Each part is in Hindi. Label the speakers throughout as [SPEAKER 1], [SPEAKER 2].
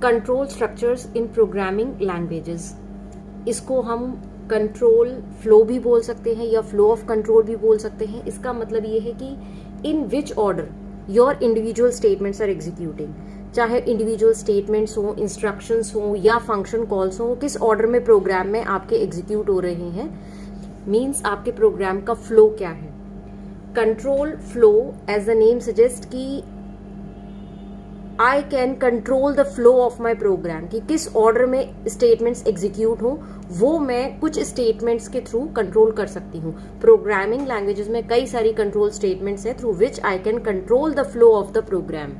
[SPEAKER 1] Control structures in programming languages. इसको हम कंट्रोल फ्लो भी बोल सकते हैं या फ्लो ऑफ कंट्रोल भी बोल सकते हैं। इसका मतलब ये है कि in which order your individual statements are executing, चाहे इंडिविजुअल स्टेटमेंट्स हो, इंस्ट्रक्शंस हो या फंक्शन कॉल्स हो, किस ऑर्डर में प्रोग्राम में आपके एग्जीक्यूट हो रहे हैं, मीन्स आपके प्रोग्राम का फ्लो क्या है। Control flow as the name suggest कि I can control the flow of my program, कि किस ऑर्डर में स्टेटमेंट्स एग्जीक्यूट हो वो मैं कुछ स्टेटमेंट्स के थ्रू कंट्रोल कर सकती हूँ। प्रोग्रामिंग लैंग्वेजेस में कई सारी कंट्रोल स्टेटमेंट्स हैं through which I can control the flow of the program,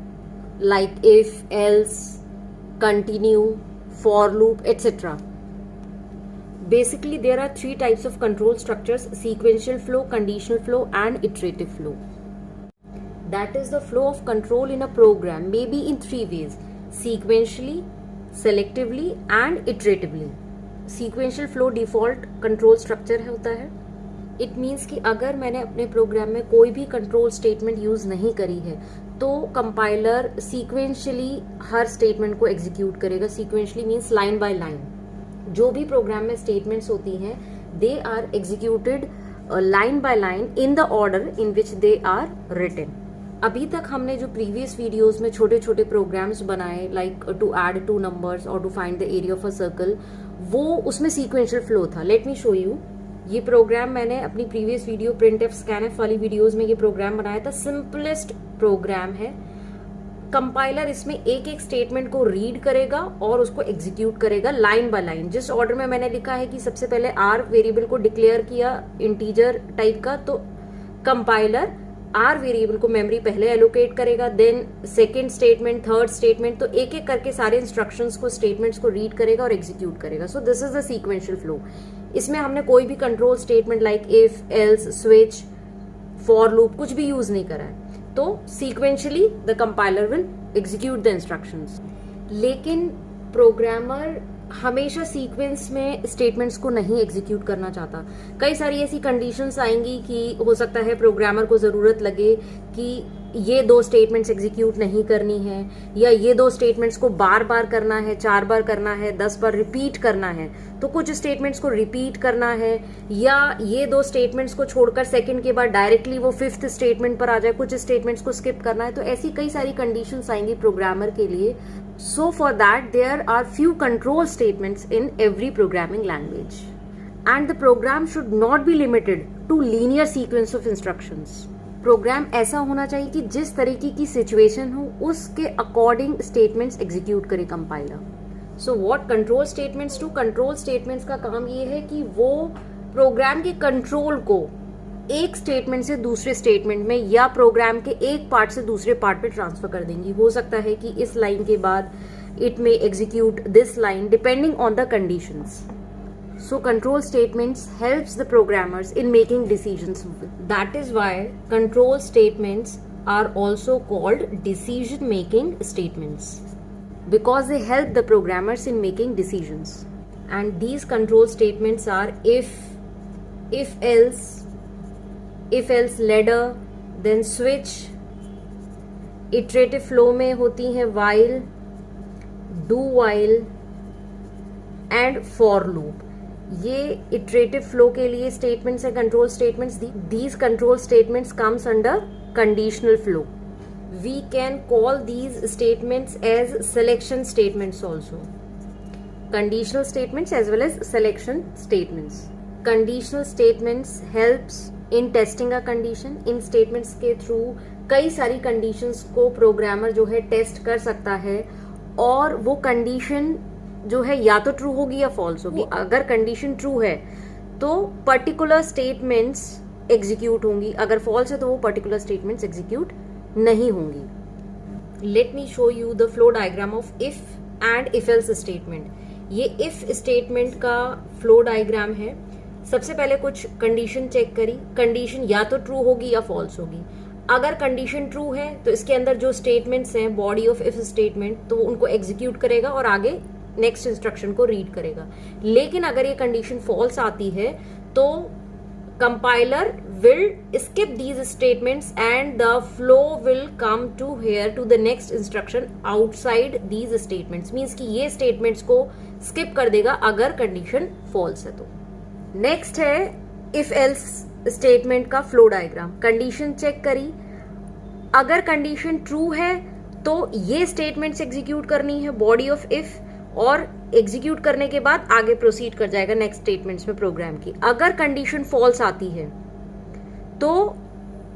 [SPEAKER 1] like if, else, continue, for loop, etcetera. Basically, there are three types of control structures: sequential flow, conditional flow, and iterative flow. That is, the flow of control in a program may be in three ways: sequentially, selectively, and iteratively. Sequential flow default control structure होता है। It means कि अगर मैंने अपने प्रोग्राम में कोई भी कंट्रोल स्टेटमेंट यूज नहीं करी है तो कंपाइलर सीक्वेंशियली हर स्टेटमेंट को एग्जीक्यूट करेगा। Sequentially means line by line. जो भी प्रोग्राम में स्टेटमेंट्स होती हैं they are executed line by line in the order in which they are written. अभी तक हमने जो प्रीवियस वीडियोस में छोटे छोटे प्रोग्राम्स बनाए, like to add two numbers और to find the area of a circle, वो उसमें सीक्वेंशियल फ्लो था। Let me show you. ये प्रोग्राम मैंने अपनी प्रीवियस वीडियो प्रिंटफ स्कैनफ वाली वीडियोज में ये प्रोग्राम बनाया था। सिंपलेस्ट प्रोग्राम है। कंपाइलर इसमें एक एक स्टेटमेंट को रीड करेगा और उसको एग्जीक्यूट करेगा लाइन बाय लाइन। जिस ऑर्डर में मैंने लिखा है कि सबसे पहले आर वेरिएबल को डिक्लेयर किया इंटीजर टाइप का, तो कंपाइलर आर वेरिएबल को मेमोरी पहले एलोकेट करेगा, then second statement, third statement, तो एक एक करके सारे इंस्ट्रक्शंस को, स्टेटमेंट्स को रीड करेगा और एग्जीक्यूट करेगा। सो this is the sequential flow. इसमें हमने कोई भी control statement like if, else, switch, for loop कुछ भी यूज नहीं करा है। तो sequentially the compiler will execute the instructions. लेकिन प्रोग्रामर हमेशा सीक्वेंस में स्टेटमेंट्स को नहीं एग्जीक्यूट करना चाहता। कई सारी ऐसी कंडीशंस आएंगी कि हो सकता है प्रोग्रामर को जरूरत लगे कि ये दो स्टेटमेंट्स एग्जीक्यूट नहीं करनी है, या ये दो स्टेटमेंट्स को बार बार करना है, 4 बार करना है, 10 बार रिपीट करना है, तो कुछ स्टेटमेंट्स को रिपीट करना है, या ये दो स्टेटमेंट्स को छोड़कर सेकंड के बाद डायरेक्टली वो 5th स्टेटमेंट पर आ जाए, कुछ स्टेटमेंट्स को स्किप करना है। तो ऐसी कई सारी कंडीशंस आएंगी प्रोग्रामर के लिए। So for that there are few control statements in every programming language, and the program should not be limited to linear sequence of instructions. Program ऐसा होना चाहिए कि जिस तरीके की सिचुएशन हो उसके अकॉर्डिंग स्टेटमेंट्स एग्जीक्यूट करे compiler. So what control statements do, control statements का काम ये है कि वो प्रोग्राम के कंट्रोल को एक स्टेटमेंट से दूसरे स्टेटमेंट में या प्रोग्राम के एक पार्ट से दूसरे पार्ट पे ट्रांसफर कर देंगी। हो सकता है कि इस लाइन के बाद it may execute this line depending on the conditions. So control statements helps the programmers in making decisions. That is why control statements are also called decision making statements, because they help the programmers in making decisions. And these control statements are if else ladder, then switch. iterative flow में होती हैं while, do while and for loop. ये iterative flow के लिए statements है, control statements. These control statements comes under conditional flow. We can call these statements as selection statements also. Conditional statements as well as selection statements. Conditional statements helps in testing a condition. In statements के through कई सारी conditions को programmer जो है test कर सकता है, और वो condition जो है या तो ट्रू होगी या फॉल्स होगी। अगर कंडीशन ट्रू है तो पर्टिकुलर स्टेटमेंट्स एग्जीक्यूट होंगी, अगर फॉल्स है तो वो पर्टिकुलर स्टेटमेंट्स एग्जीक्यूट नहीं होंगी। Late me show you the flow diagram of if and if else statement. ये इफ स्टेटमेंट का फ्लो डायग्राम है। सबसे पहले कुछ कंडीशन चेक करी, कंडीशन या तो ट्रू होगी या फॉल्स होगी। अगर कंडीशन ट्रू है तो इसके अंदर जो स्टेटमेंट्स हैं बॉडी ऑफ इफ स्टेटमेंट, तो उनको एग्जीक्यूट करेगा और आगे नेक्स्ट इंस्ट्रक्शन को रीड करेगा। लेकिन अगर ये कंडीशन फॉल्स आती है तो compiler will skip these statements and the flow will come to here to the next instruction outside these statements. Means कि ये statements को skip कर देगा अगर condition false है तो. Next है if else statement का flow diagram. Condition check करी, अगर condition true है तो ये statements execute करनी है body of if, और एग्जीक्यूट करने के बाद आगे प्रोसीड कर जाएगा नेक्स्ट स्टेटमेंट्स में प्रोग्राम की. अगर कंडीशन फॉल्स आती है तो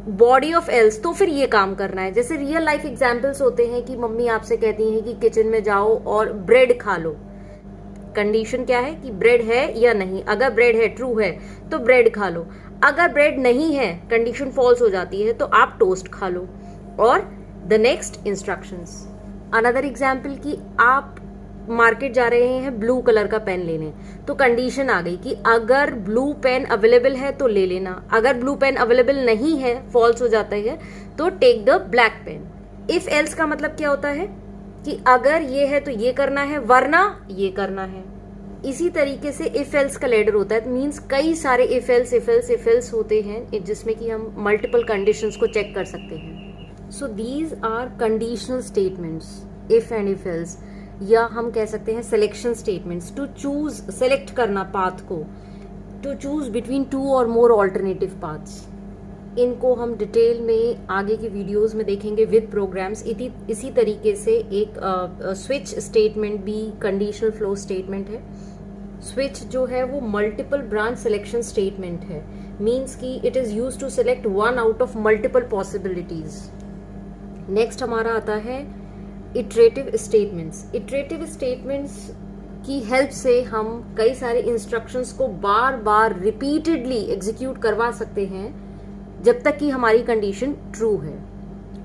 [SPEAKER 1] बॉडी ऑफ एल्स, तो फिर ये काम करना है. जैसे रियल लाइफ एग्जांपल्स होते हैं कि मम्मी आपसे कहती हैं कि किचन में जाओ और ब्रेड खा लो. कंडीशन क्या है कि ब्रेड है या नहीं. अगर ब्रेड है, ट्रू है, तो ब्रेड खा लो. अगर ब्रेड नहीं है, कंडीशन फॉल्स हो जाती है, तो आप टोस्ट खा लो. और the next instructions. Another example कि आप मार्केट जा रहे हैं ब्लू कलर का पेन लेने, तो कंडीशन आ गई कि अगर ब्लू पेन अवेलेबल है तो ले लेना. अगर ब्लू पेन अवेलेबल नहीं है, फॉल्स हो जाता है, तो take the black pen. If else का मतलब क्या होता है कि अगर ये है तो ये करना है, वरना ये करना है. इसी तरीके से इफ एल्स का लेडर होता है. मीन्स कई सारे इफ एल्स होते हैं जिसमें कि हम मल्टीपल कंडीशंस को चेक कर सकते हैं. So these are conditional statements, if and if else, या हम कह सकते हैं selection statements. To choose, select करना पाथ को, टू चूज बिटवीन टू और मोर ऑल्टरनेटिव पाथ्स. इनको हम डिटेल में आगे की वीडियोस में देखेंगे विद प्रोग्राम्स. इसी तरीके से एक स्विच स्टेटमेंट भी कंडीशनल फ्लो स्टेटमेंट है. स्विच जो है वो मल्टीपल ब्रांच सिलेक्शन स्टेटमेंट है. मीन्स कि it is use to select one out of multiple possibilities. Next हमारा आता है इटरेटिव स्टेटमेंट्स. इटरेटिव स्टेटमेंट्स की हेल्प से हम कई सारे इंस्ट्रक्शंस को बार बार रिपीटेडली एग्जीक्यूट करवा सकते हैं जब तक कि हमारी कंडीशन ट्रू है.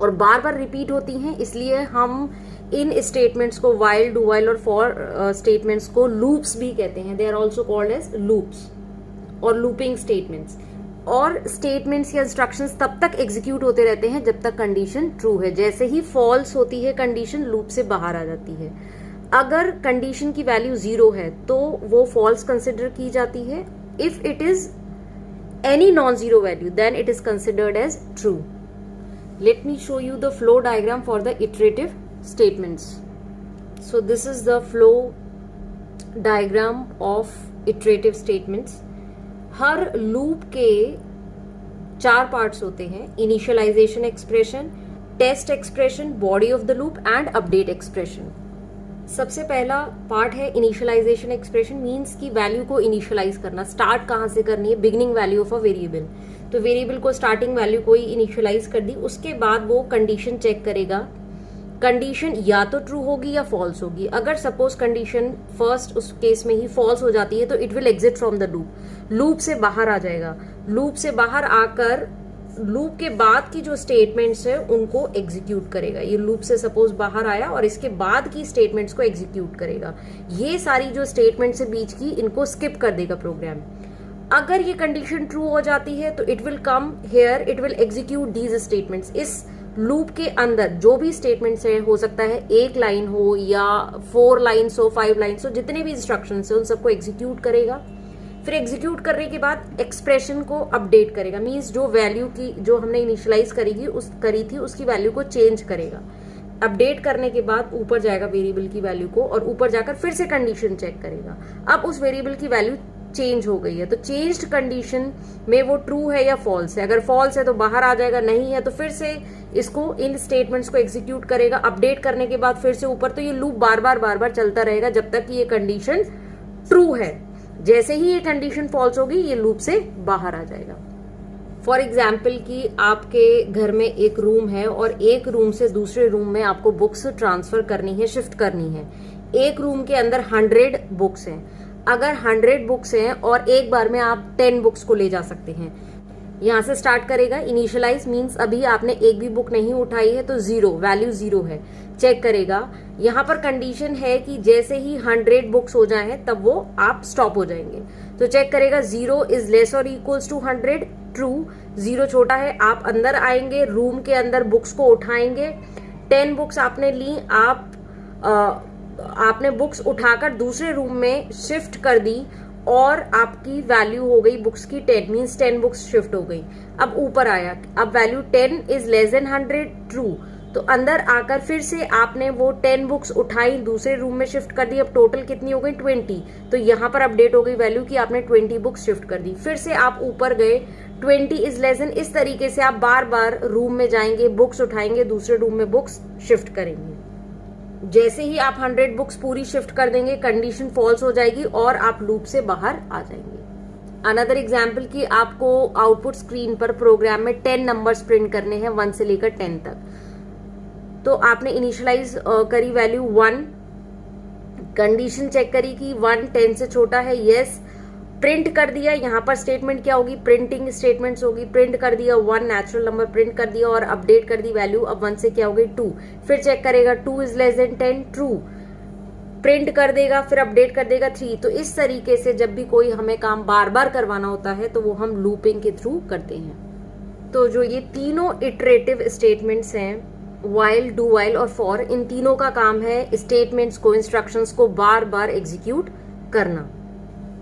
[SPEAKER 1] और बार बार रिपीट होती हैं, इसलिए हम इन स्टेटमेंट्स को व्हाइल, डू व्हाइल और फॉर स्टेटमेंट्स को लूप्स भी कहते हैं. They are also called as loops और लूपिंग स्टेटमेंट्स. और स्टेटमेंट्स या इंस्ट्रक्शंस तब तक एग्जीक्यूट होते रहते हैं जब तक कंडीशन ट्रू है. जैसे ही फॉल्स होती है कंडीशन, लूप से बाहर आ जाती है. अगर कंडीशन की वैल्यू 0 है तो वो फॉल्स कंसिडर की जाती है. If it is any non zero value then it is considered as true. Let me show you the flow diagram for the iterative statements. So this is the flow diagram of iterative statements. हर लूप के 4 पार्ट्स होते हैं: initialization expression, test expression, body of the loop and update expression. सबसे पहला पार्ट है इनिशियलाइजेशन एक्सप्रेशन. मीन्स की वैल्यू को इनिशियलाइज करना. स्टार्ट कहाँ से करनी है? Beginning value of a variable. तो वेरिएबल को स्टार्टिंग वैल्यू को ही इनिशियलाइज कर दी. उसके बाद वो कंडीशन चेक करेगा. कंडीशन या तो ट्रू होगी या फॉल्स होगी. अगर सपोज कंडीशन फर्स्ट उस केस में ही फॉल्स हो जाती है तो it will exit from the loop. Loop से बाहर आ जाएगा. लूप से बाहर आकर लूप के बाद की जो स्टेटमेंट्स है उनको एग्जीक्यूट करेगा. ये लूप से सपोज बाहर आया और इसके बाद की स्टेटमेंट्स को एग्जीक्यूट करेगा. ये सारी जो स्टेटमेंट्स है बीच की, इनको स्किप कर देगा प्रोग्राम. अगर ये कंडीशन ट्रू हो जाती है तो it will come here, it will execute these statements. इस लूप के अंदर जो भी स्टेटमेंट्स है, हो सकता है 1 लाइन हो या 4 लाइन्स हो, 5 लाइन्स हो, जितने भी इंस्ट्रक्शंस है उन सबको एग्जीक्यूट करेगा. फिर एग्जीक्यूट करने के बाद एक्सप्रेशन को अपडेट करेगा. मीन्स जो वैल्यू की जो हमने इनिशियलाइज करी थी उसकी वैल्यू को चेंज करेगा. अपडेट करने के बाद ऊपर जाएगा वेरिएबल की वैल्यू को और ऊपर जाकर फिर से कंडीशन चेक करेगा. अब उस वेरिएबल की वैल्यू चेंज हो गई है तो चेंज्ड कंडीशन में वो ट्रू है या फॉल्स है. अगर फॉल्स है तो बाहर आ जाएगा, नहीं है तो फिर से इसको इन स्टेटमेंट्स को एग्जीक्यूट करेगा. अपडेट करने के बाद फिर से ऊपर. तो ये लूप बार बार चलता रहेगा जब तक कि ये कंडीशन ट्रू है. जैसे ही ये कंडीशन फॉल्स होगी ये लूप से बाहर आ जाएगा. फॉर एग्जाम्पल कि आपके घर में एक रूम है और एक रूम से दूसरे रूम में आपको बुक्स ट्रांसफर करनी है, शिफ्ट करनी है. एक रूम के अंदर 100 बुक्स हैं. अगर 100 बुक्स हैं और एक बार में आप 10 बुक्स को ले जा सकते हैं. यहां से स्टार्ट करेगा. इनिशियलाइज मीन्स अभी आपने एक भी बुक नहीं उठाई है तो 0, वैल्यू 0 है. चेक करेगा. यहाँ पर कंडीशन है कि जैसे ही 100 बुक्स हो जाए तब वो आप स्टॉप हो जाएंगे. तो चेक करेगा 0 इज लेस और इक्वल्स टू 100, ट्रू. 0 छोटा है. आप अंदर आएंगे, रूम के अंदर बुक्स को उठाएंगे. 10 बुक्स आपने ली. आपने बुक्स उठाकर दूसरे रूम में शिफ्ट कर दी और आपकी वैल्यू हो गई बुक्स की 10, मीन्स 10 बुक्स शिफ्ट हो गई। अब ऊपर आया, अब value 10 is less than 100, true. तो अंदर आकर फिर से आपने वो 10 बुक्स उठाई, दूसरे रूम में शिफ्ट कर दी। अब टोटल कितनी हो गई 20। तो यहाँ पर अपडेट हो गई वैल्यू कि आपने 20 बुक्स शिफ्ट कर दी। फिर से आप ऊपर गए, 20 इज लेस देन, इस तरीके से आप बार बार रूम में जाएंगे, बुक्स उठाएंगे, दूसरे रूम में बुक्स शिफ्ट करेंगे। जैसे ही आप 100 बुक्स पूरी शिफ्ट कर देंगे, कंडीशन फॉल्स हो जाएगी और आप लूप से बाहर आ जाएंगे। अनदर एग्जाम्पल कि आपको आउटपुट स्क्रीन पर प्रोग्राम में 10 नंबर्स प्रिंट करने हैं 1 से लेकर 10 तक। तो आपने इनिशियलाइज करी वैल्यू 1, कंडीशन चेक करी कि 1 10 से छोटा है, यस, प्रिंट कर दिया। यहाँ पर स्टेटमेंट क्या होगी, प्रिंटिंग स्टेटमेंट्स होगी। प्रिंट कर दिया 1 नेचुरल नंबर प्रिंट कर दिया और अपडेट कर दी वैल्यू। अब 1 से क्या हो गई 2, फिर चेक करेगा 2 is less than 10, true, print कर देगा, फिर अपडेट कर देगा 3। तो इस तरीके से जब भी कोई हमें काम बार बार करवाना होता है तो वो हम लूपिंग के थ्रू करते हैं। तो जो ये तीनों इटरेटिव स्टेटमेंट्स हैं, वाइल, डू वाइल और फॉर, इन तीनों का काम है स्टेटमेंट्स को, इंस्ट्रक्शंस को बार बार एग्जीक्यूट करना।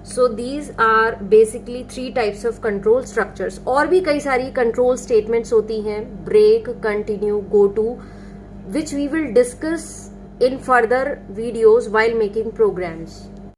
[SPEAKER 1] So these are basically 3 types of control structures. और भी कई सारी कंट्रोल स्टेटमेंट्स होती हैं, break, continue, go to, which we will discuss in further videos while making programs.